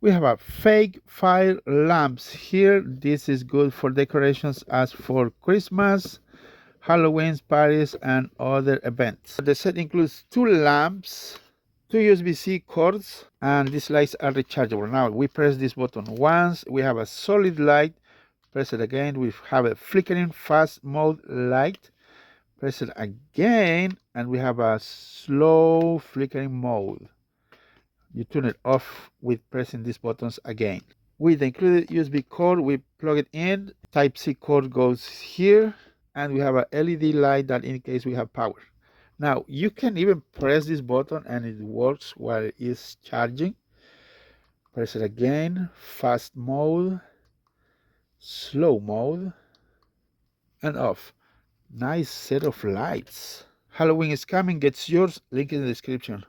We have a fake fire lamps here. This is good for decorations as for Christmas, Halloween parties, and other events. The set includes 2 lamps, 2 USB-C cords, and these lights are rechargeable. Now we press this button once, we have a solid light. Press it again, we have a flickering fast mode light. Press it again, and we have a slow flickering mode. You turn it off with pressing these buttons again. With the included USB cord, we plug it in. Type-C cord goes here, and we have a LED light that indicates we have power. Now, you can even press this button and it works while it is charging. Press it again, fast mode, slow mode, and off. Nice set of lights. Halloween is coming, get yours, link in the description.